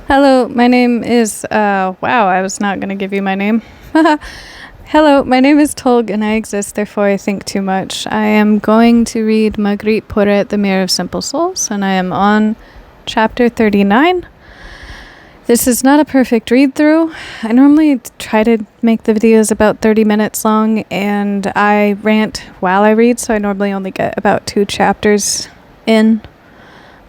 Hello, my name is, wow, I was not going to give you my name. Hello, my name is Tolg and I exist, therefore I think too much. I am going to read Marguerite, Porete, The Mirror of Simple Souls, and I am on chapter 39. This is not a perfect read-through. I normally try to make the videos about 30 minutes long, and I rant while I read, so I normally only get about 2 chapters in.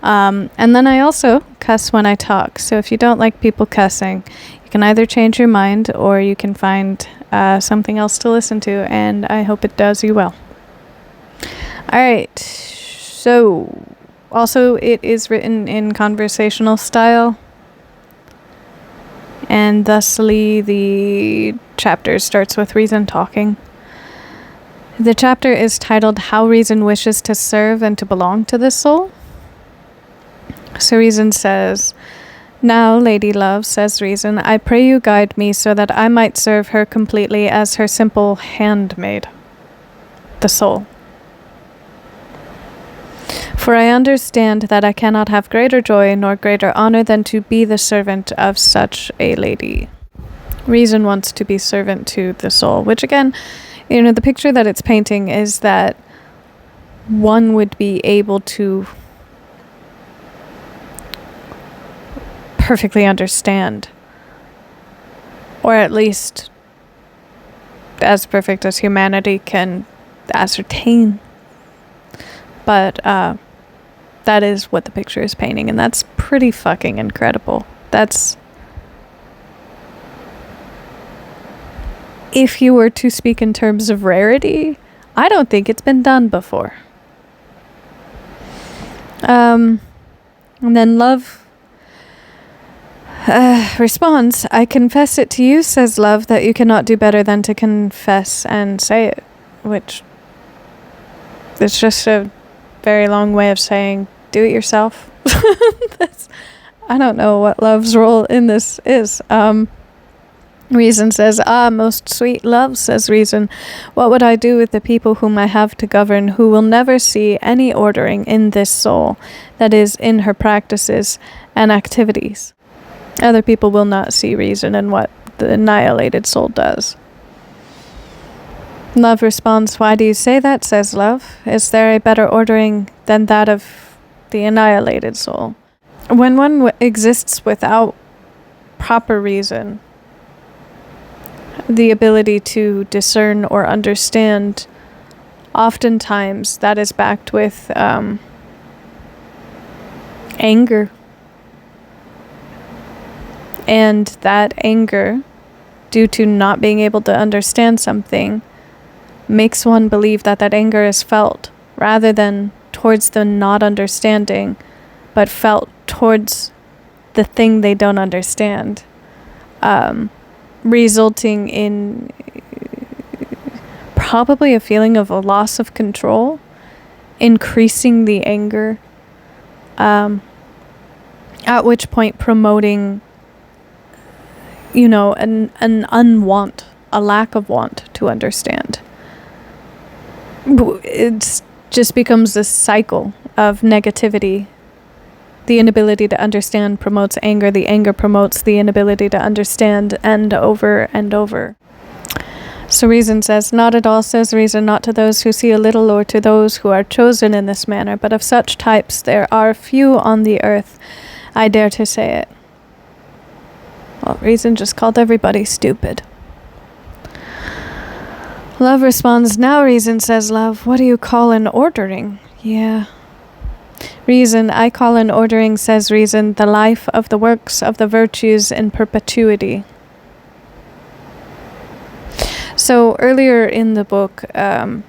And then I also cuss when I talk. So if you don't like people cussing, you can either change your mind or you can find something else to listen to, and I hope it does you well. Alright, so also it is written in conversational style, and thusly the chapter starts with Reason talking. The chapter is titled How Reason Wishes to Serve and to Belong to the Soul. So Reason says, "Now, lady love," says Reason, "I pray you guide me so that I might serve her completely as her simple handmaid, the soul. For I understand that I cannot have greater joy nor greater honor than to be the servant of such a lady." Reason wants to be servant to the soul, which again, the picture that it's painting is that one would be able to perfectly understand, or at least as perfect as humanity can ascertain. But that is what the picture is painting, and that's pretty fucking incredible. That's, if you were to speak in terms of rarity, I don't think it's been done before. And then Love responds, "I confess it to you," says Love, "that you cannot do better than to confess and say it," which is just a very long way of saying, do it yourself. I don't know what Love's role in this is. Reason says, "Ah, most sweet Love," says Reason, "what would I do with the people whom I have to govern, who will never see any ordering in this soul, that is, in her practices and activities? Other people will not see reason in what the annihilated soul does." Love responds, "Why do you say that?" says Love. "Is there a better ordering than that of the annihilated soul? When one exists without proper reason, the ability to discern or understand, oftentimes that is backed with anger. And that anger, due to not being able to understand something, makes one believe that that anger is felt rather than towards the not understanding, but felt towards the thing they don't understand, resulting in probably a feeling of a loss of control, increasing the anger, at which point promoting an unwant, a lack of want to understand. It just becomes this cycle of negativity. The inability to understand promotes anger. The anger promotes the inability to understand, and over and over. So Reason says, "Not at all," says Reason, "not to those who see a little or to those who are chosen in this manner, but of such types there are few on the earth. I dare to say it." Well, Reason just called everybody stupid. Love responds, "Now, Reason," says Love, "what do you call an ordering?" Yeah. Reason, "I call an ordering," says Reason, "the life of the works of the virtues in perpetuity." So earlier in the book, I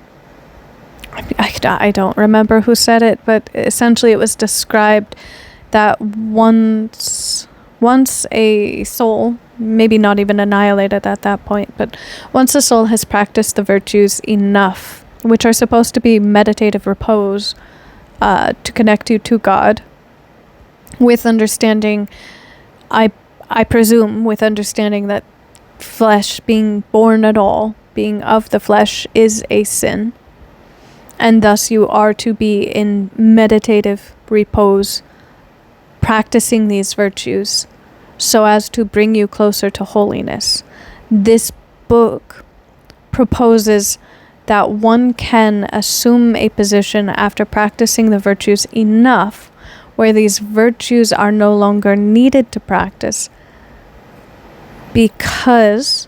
don't remember who said it, but essentially it was described that once a soul, maybe not even annihilated at that point, but once a soul has practiced the virtues enough, which are supposed to be meditative repose, to connect you to God, with understanding, I presume, with understanding that flesh, being born at all, being of the flesh, is a sin, and thus you are to be in meditative repose, practicing these virtues, so as to bring you closer to holiness. This book proposes that one can assume a position after practicing the virtues enough where these virtues are no longer needed to practice, because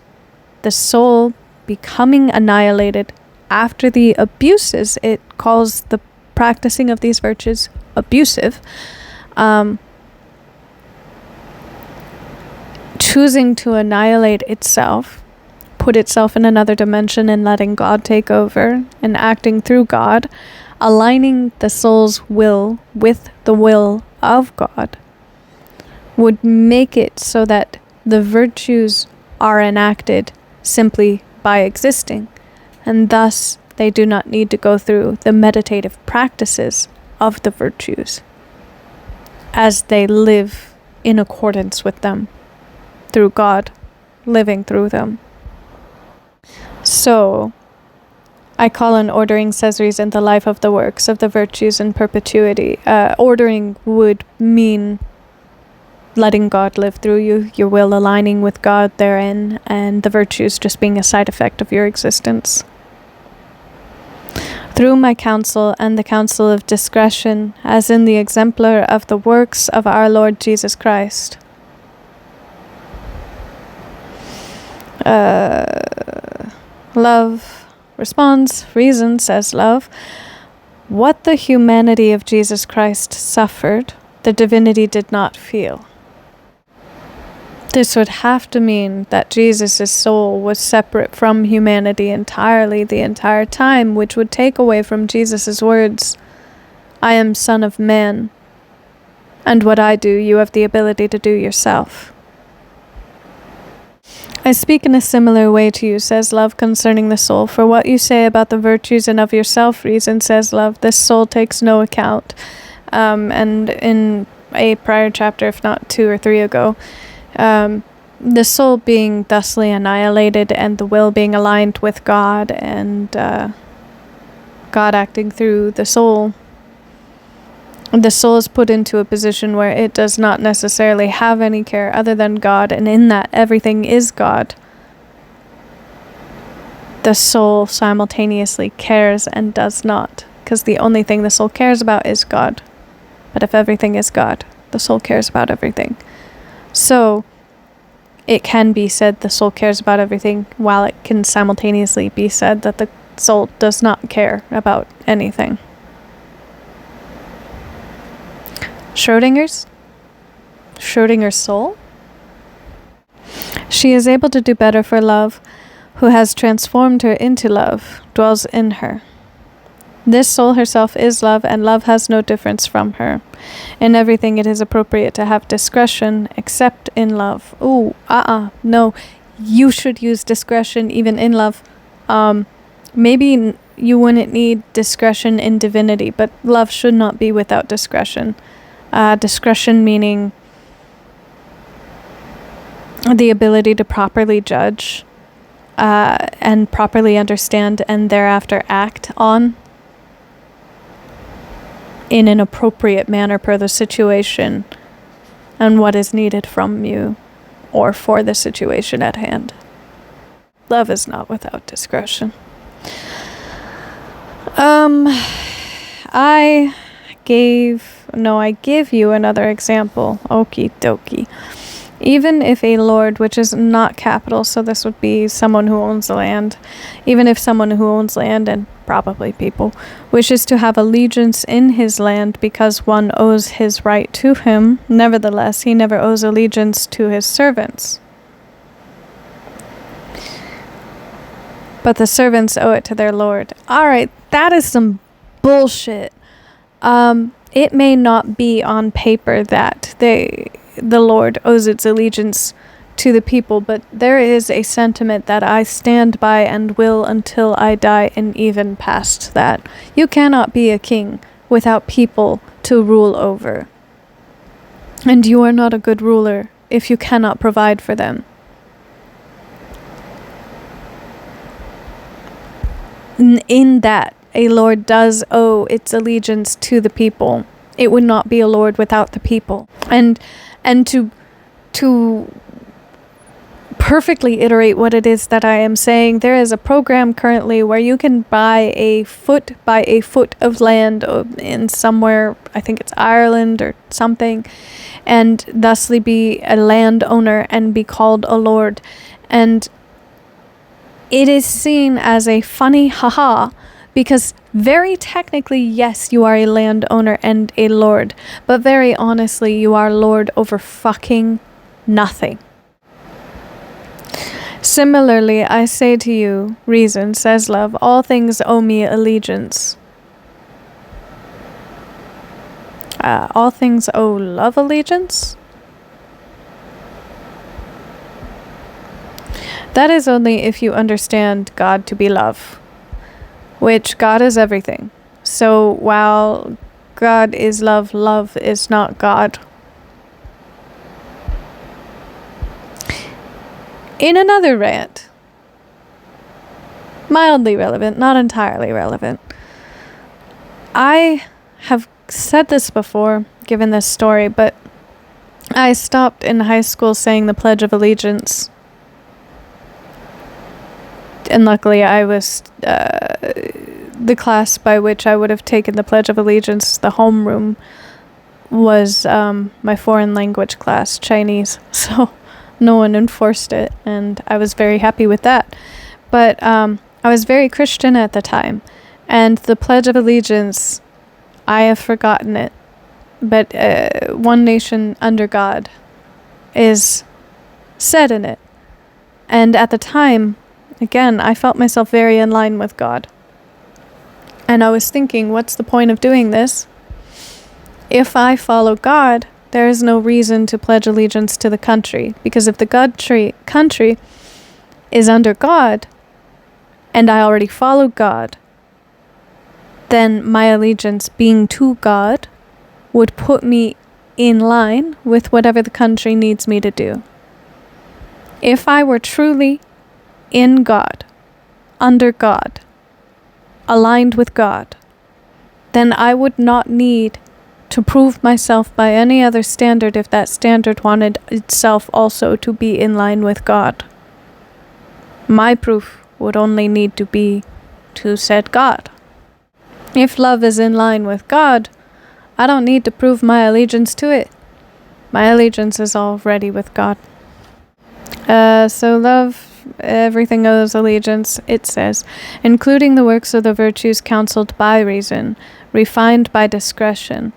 the soul becoming annihilated after the abuses, it calls the practicing of these virtues abusive, choosing to annihilate itself, put itself in another dimension and letting God take over and acting through God, aligning the soul's will with the will of God, would make it so that the virtues are enacted simply by existing, and thus they do not need to go through the meditative practices of the virtues as they live in accordance with them through God living through them. So, I call on ordering Caesares in the life of the works of the virtues in perpetuity. Ordering would mean letting God live through you, your will aligning with God therein, and the virtues just being a side effect of your existence. Through my counsel and the counsel of discretion, as in the exemplar of the works of our Lord Jesus Christ. Love responds, reason says love. What the humanity of Jesus Christ suffered, the divinity did not feel. This would have to mean that Jesus' soul was separate from humanity entirely the entire time, which would take away from Jesus' words, I am Son of Man, and what I do, you have the ability to do yourself. I speak in a similar way to you, says love, concerning the soul. For what you say about the virtues and of yourself, reason, says love, this soul takes no account. And in a prior chapter, if not 2 or 3 ago, the soul being thusly annihilated and the will being aligned with God and God acting through the soul is put into a position where it does not necessarily have any care other than God, and in that everything is God. The soul simultaneously cares and does not, because the only thing the soul cares about is God. But if everything is God, the soul cares about everything. So, it can be said the soul cares about everything, while it can simultaneously be said that the soul does not care about anything. Schrodinger's soul? She is able to do better for love, who has transformed her into love, dwells in her. This soul herself is love, and love has no difference from her. In everything it is appropriate to have discretion, except in love. No, you should use discretion even in love. Maybe you wouldn't need discretion in divinity, but love should not be without discretion. Discretion meaning the ability to properly judge and properly understand and thereafter act on in an appropriate manner per the situation and what is needed from you or for the situation at hand. Love is not without discretion. I give you another example. Okie dokie. Even if a lord, which is not capital, so this would be someone who owns land, even if someone who owns land, and probably people, wishes to have allegiance in his land because one owes his right to him, nevertheless, he never owes allegiance to his servants. But the servants owe it to their lord. Alright, that is some bullshit. It may not be on paper that the Lord owes its allegiance to the people, but there is a sentiment that I stand by and will until I die, and even past that. You cannot be a king without people to rule over. And you are not a good ruler if you cannot provide for them. In that, a lord does owe its allegiance to the people. It would not be a lord without the people. And to perfectly iterate what it is that I am saying, there is a program currently where you can buy a foot of land in somewhere, I think it's Ireland or something, and thusly be a landowner and be called a lord. And it is seen as a funny haha, because very technically, yes, you are a landowner and a lord, but very honestly, you are lord over fucking nothing. Similarly, I say to you, reason, says love, all things owe me allegiance. All things owe love allegiance? That is only if you understand God to be love, which God is everything. So while God is love, love is not God. In another rant, mildly relevant, not entirely relevant, I have said this before, given this story, but I stopped in high school saying the Pledge of Allegiance. And luckily I was the class by which I would have taken the Pledge of Allegiance, the homeroom, was my foreign language class, Chinese. So no one enforced it, and I was very happy with that. But I was very Christian at the time, and the Pledge of Allegiance, I have forgotten it, but one nation under God is said in it. And at the time, again, I felt myself very in line with God. And I was thinking, what's the point of doing this? If I follow God, there is no reason to pledge allegiance to the country, because if the country is under God, and I already follow God, then my allegiance being to God would put me in line with whatever the country needs me to do. If I were truly in God, under God, aligned with God, then I would not need to prove myself by any other standard if that standard wanted itself also to be in line with God. My proof would only need to be to said God. If love is in line with God, I don't need to prove my allegiance to it. My allegiance is already with God. So love, everything owes allegiance, it says, including the works of the virtues counseled by reason, refined by discretion,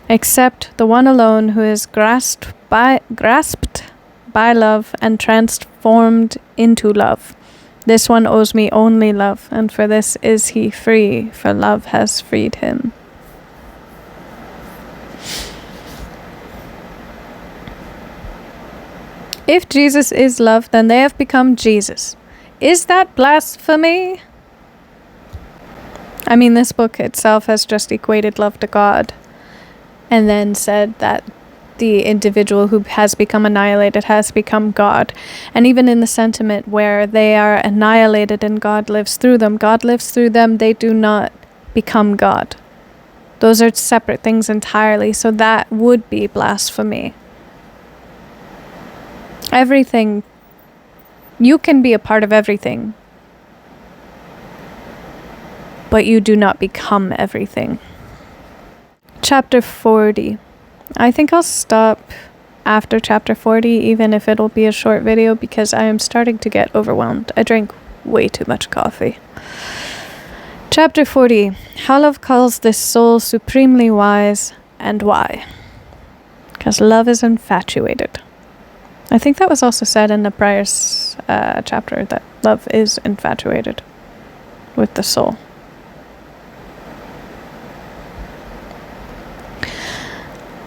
except the one alone who is grasped by love and transformed into love. This one owes me only love, and for this is he free, for love has freed him. If Jesus is love, then they have become Jesus. Is that blasphemy? I mean, this book itself has just equated love to God, and then said that the individual who has become annihilated has become God. And even in the sentiment where they are annihilated and God lives through them, God lives through them, they do not become God. Those are separate things entirely, so that would be blasphemy. Everything, you can be a part of everything, but you do not become everything. Chapter 40. I think I'll stop after chapter 40, even if it'll be a short video, because I am starting to get overwhelmed. I drank way too much coffee. Chapter 40. How love calls this soul supremely wise, and why? Because love is infatuated. I think that was also said in the prior chapter, that love is infatuated with the soul.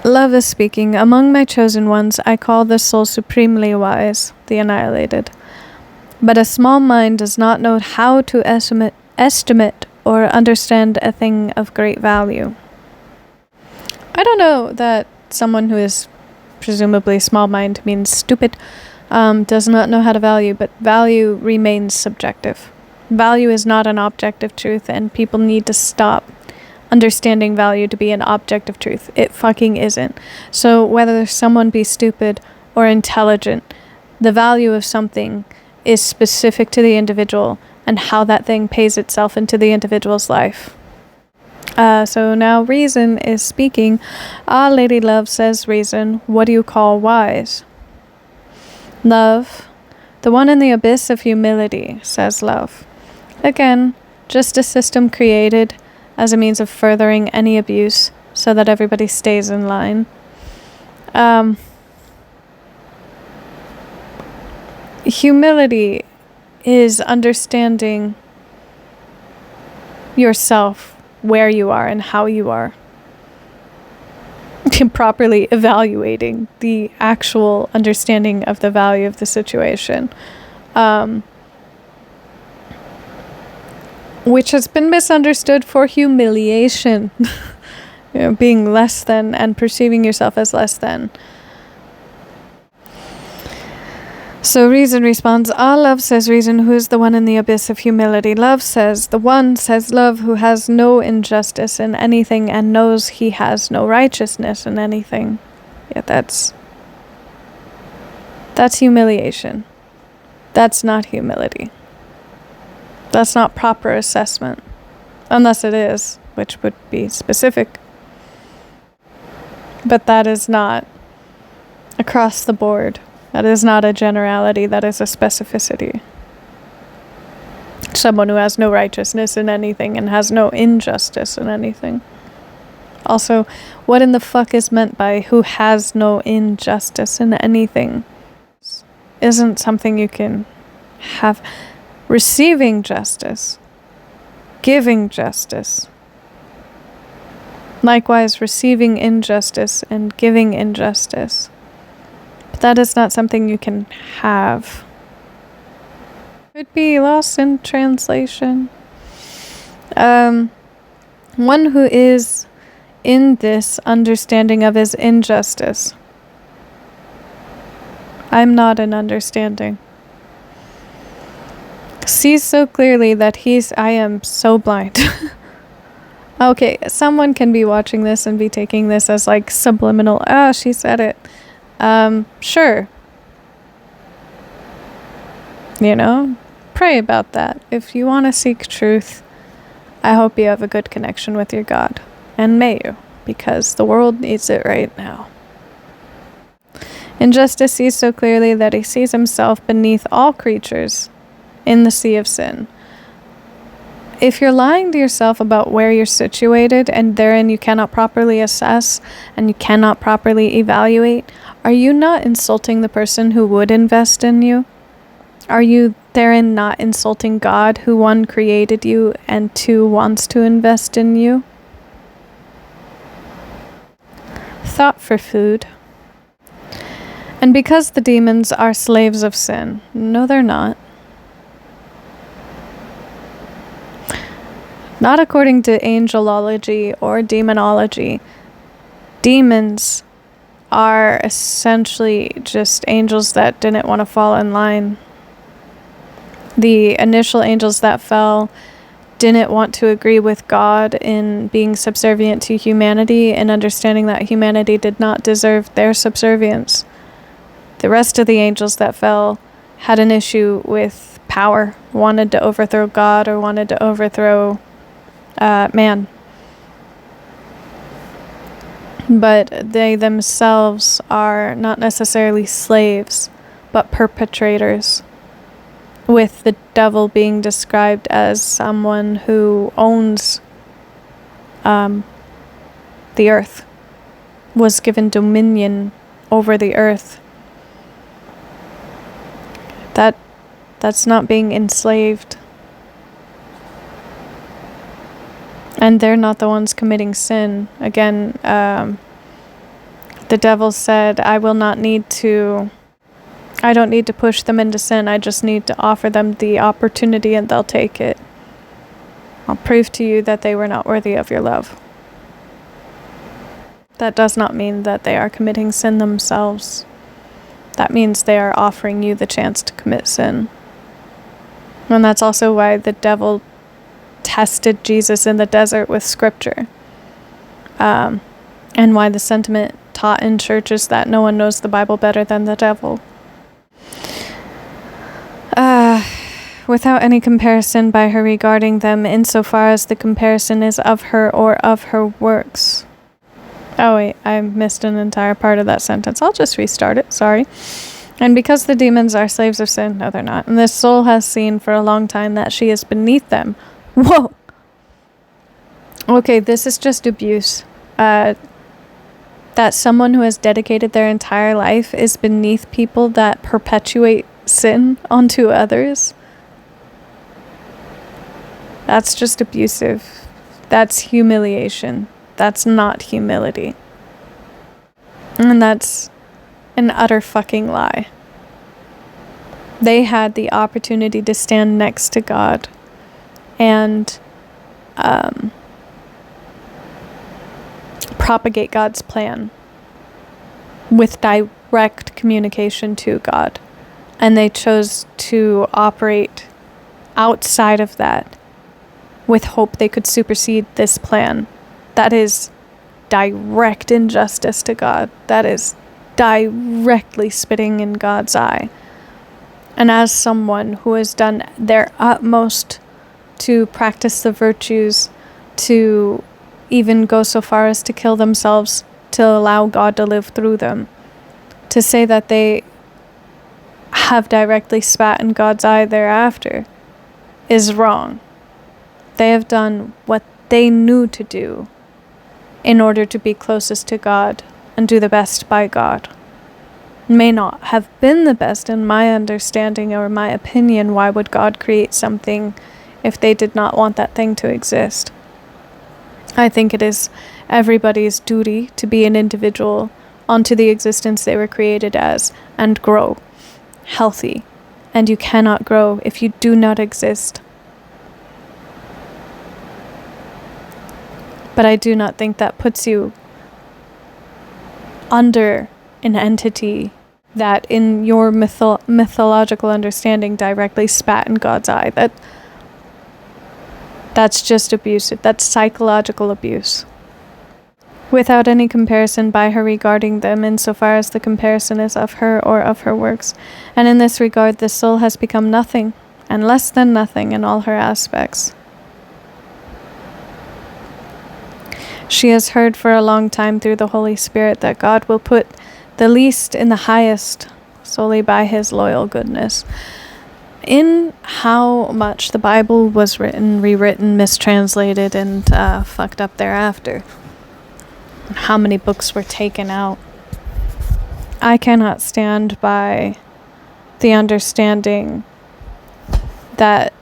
Love is speaking. Among my chosen ones, I call this soul supremely wise, the annihilated. But a small mind does not know how to estimate or understand a thing of great value. I don't know that someone who is presumably small mind means stupid, does not know how to value, but value remains subjective. Value is not an objective truth, and people need to stop understanding value to be an objective truth. It fucking isn't. So whether someone be stupid or intelligent. The value of something is specific to the individual and how that thing pays itself into the individual's life. So now reason is speaking. Lady Love says, reason, what do you call wise? Love, the one in the abyss of humility, says love. Again, just a system created as a means of furthering any abuse so that everybody stays in line. Humility is understanding yourself, where you are and how you are. Properly evaluating the actual understanding of the value of the situation. Which has been misunderstood for humiliation. Being less than and perceiving yourself as less than. So reason responds, love says reason, who is the one in the abyss of humility. Love says, the one says love, who has no injustice in anything and knows he has no righteousness in anything. Yeah, that's humiliation. That's not humility. That's not proper assessment. Unless it is, which would be specific. But that is not across the board. That is not a generality, that is a specificity. Someone who has no righteousness in anything and has no injustice in anything. Also, what in the fuck is meant by who has no injustice in anything? Isn't something you can have. Receiving justice. Giving justice. Likewise, receiving injustice and giving injustice. But that is not something you can have. Could be lost in translation. One who is in this understanding of his injustice. I'm not an understanding. Sees so clearly that I am so blind. Okay, someone can be watching this and be taking this as like subliminal. She said it. Sure. Pray about that. If you want to seek truth, I hope you have a good connection with your God. And may you, because the world needs it right now. Injustice sees so clearly that he sees himself beneath all creatures in the sea of sin. If you're lying to yourself about where you're situated and therein you cannot properly assess and you cannot properly evaluate, are you not insulting the person who would invest in you? Are you therein not insulting God, who one created you and two wants to invest in you? Thought for food. And because the demons are slaves of sin. No, they're not. Not according to angelology or demonology. Demons are essentially just angels that didn't want to fall in line. The initial angels that fell didn't want to agree with God in being subservient to humanity and understanding that humanity did not deserve their subservience. The rest of the angels that fell had an issue with power, wanted to overthrow God or wanted to overthrow man. But they themselves are not necessarily slaves, but perpetrators, with the devil being described as someone who owns the earth, was given dominion over the earth. That's not being enslaved. And they're not the ones committing sin. Again, the devil said, I don't need to push them into sin. I just need to offer them the opportunity and they'll take it. I'll prove to you that they were not worthy of your love. That does not mean that they are committing sin themselves. That means they are offering you the chance to commit sin. And that's also why the devil tested Jesus in the desert with scripture. And why the sentiment taught in church is that no one knows the Bible better than the devil. Without any comparison by her regarding them, insofar as the comparison is of her or of her works. Oh wait, I missed an entire part of that sentence. I'll just restart it, sorry. And because the demons are slaves of sin, no they're not, and this soul has seen for a long time that she is beneath them. Whoa! Okay, this is just abuse. That someone who has dedicated their entire life is beneath people that perpetuate sin onto others. That's just abusive. That's humiliation. That's not humility. And that's an utter fucking lie. They had the opportunity to stand next to God and propagate God's plan with direct communication to God. And they chose to operate outside of that with hope they could supersede this plan. That is direct injustice to God. That is directly spitting in God's eye. And as someone who has done their utmost to practice the virtues, to even go so far as to kill themselves to allow God to live through them, to say that they have directly spat in God's eye thereafter is wrong. They have done what they knew to do in order to be closest to God and do the best by God. May not have been the best in my understanding or my opinion. Why would God create something if they did not want that thing to exist? I think it is everybody's duty to be an individual onto the existence they were created as and grow healthy. And you cannot grow if you do not exist. But I do not think that puts you under an entity that in your mythological understanding directly spat in God's eye. That's just abusive. That's psychological abuse. Without any comparison by her regarding them, insofar as the comparison is of her or of her works. And in this regard, the soul has become nothing, and less than nothing in all her aspects. She has heard for a long time through the Holy Spirit that God will put the least in the highest solely by his loyal goodness. In how much the Bible was written, rewritten, mistranslated, and fucked up thereafter. How many books were taken out. I cannot stand by the understanding that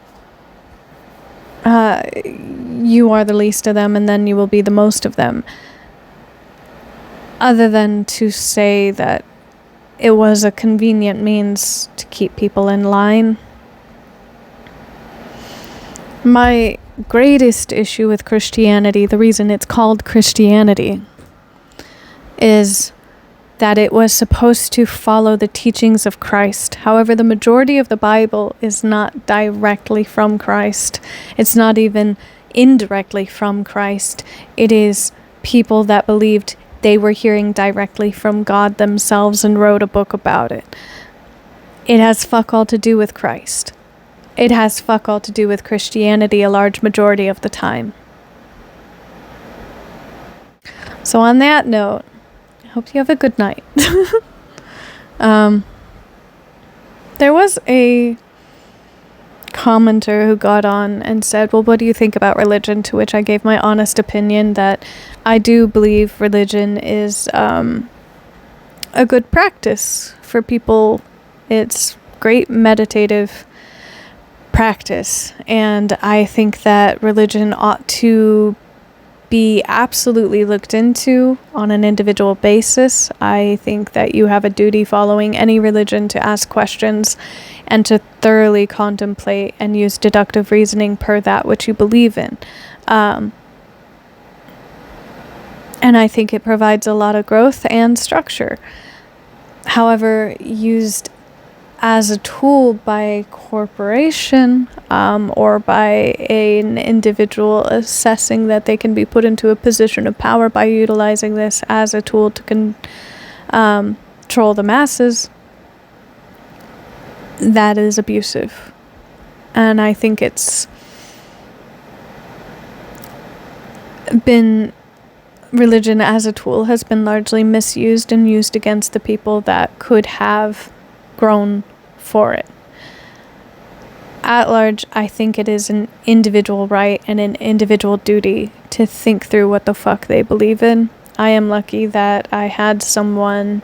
you are the least of them and then you will be the most of them. Other than to say that it was a convenient means to keep people in line. My greatest issue with Christianity, the reason it's called Christianity, is that it was supposed to follow the teachings of Christ. However, the majority of the Bible is not directly from Christ. It's not even indirectly from Christ. It is people that believed they were hearing directly from God themselves and wrote a book about it. It has fuck all to do with Christ. It has fuck all to do with Christianity a large majority of the time. So on that note, I hope you have a good night. There was a commenter who got on and said, well, what do you think about religion? To which I gave my honest opinion that I do believe religion is a good practice for people. It's great meditative practice, and I think that religion ought to be absolutely looked into on an individual basis. I think that you have a duty following any religion to ask questions and to thoroughly contemplate and use deductive reasoning per that which you believe in. And I think it provides a lot of growth and structure. However, used as a tool by corporation, or by an individual assessing that they can be put into a position of power by utilizing this as a tool to control the masses, that is abusive. And I think it's been, religion as a tool has been largely misused and used against the people that could have grown for it. At large, I think it is an individual right and an individual duty to think through what the fuck they believe in. I am lucky that I had someone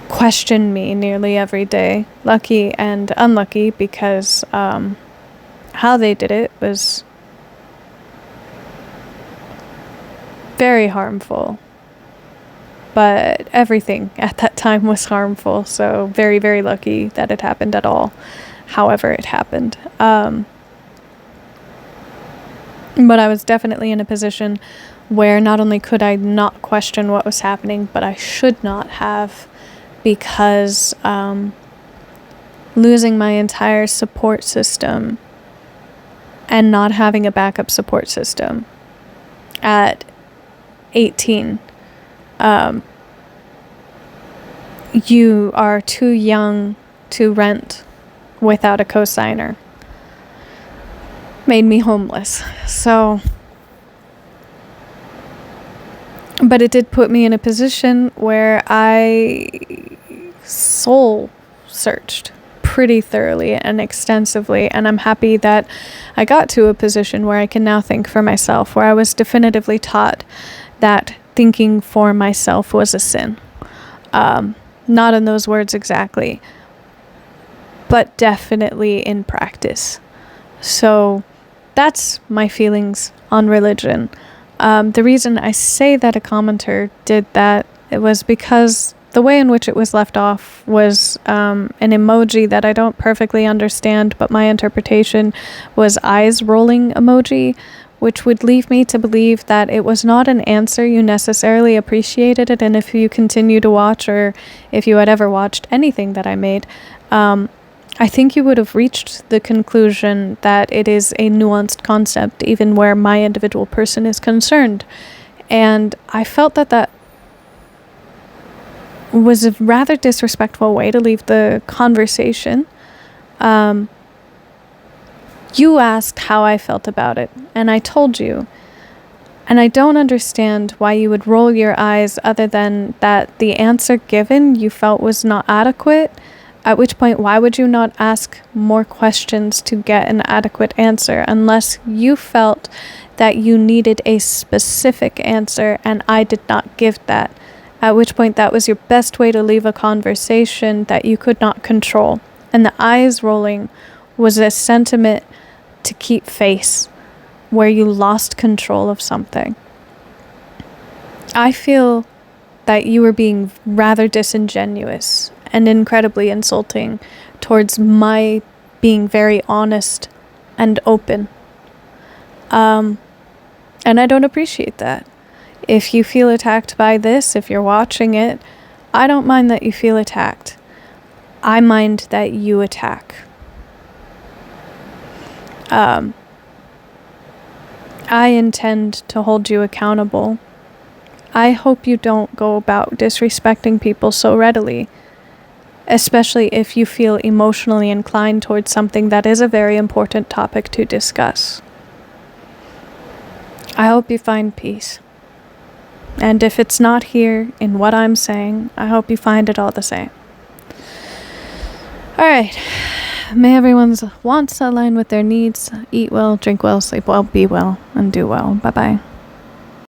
question me nearly every day. Lucky and unlucky, because how they did it was very harmful. But everything at that time was harmful, so very, very lucky that it happened at all, however it happened. But I was definitely in a position where not only could I not question what was happening, but I should not have, because losing my entire support system and not having a backup support system at 18, you are too young to rent without a cosigner, made me homeless. So, but it did put me in a position where I soul searched pretty thoroughly and extensively, and I'm happy that I got to a position where I can now think for myself, where I was definitively taught that thinking for myself was a sin. Not in those words exactly, but definitely in practice. So that's my feelings on religion. The reason I say that a commenter did that, it was because the way in which it was left off was an emoji that I don't perfectly understand, but my interpretation was eyes rolling emoji, which would leave me to believe that it was not an answer you necessarily appreciated it. And if you continue to watch, or if you had ever watched anything that I made, I think you would have reached the conclusion that it is a nuanced concept, even where my individual person is concerned. And I felt that that was a rather disrespectful way to leave the conversation. You asked how I felt about it, and I told you. And I don't understand why you would roll your eyes, other than that the answer given you felt was not adequate. At which point, why would you not ask more questions to get an adequate answer, unless you felt that you needed a specific answer and I did not give that? At which point, that was your best way to leave a conversation that you could not control. And the eyes rolling was a sentiment to keep face, where you lost control of something. I feel that you were being rather disingenuous and incredibly insulting towards my being very honest and open. And I don't appreciate that. If you feel attacked by this, if you're watching it, I don't mind that you feel attacked. I mind that you attack. I intend to hold you accountable. I hope you don't go about disrespecting people so readily, especially if you feel emotionally inclined towards something that is a very important topic to discuss. I hope you find peace. And if it's not here in what I'm saying, I hope you find it all the same. Alright. May everyone's wants align with their needs. Eat well, drink well, sleep well, be well, and do well. Bye-bye.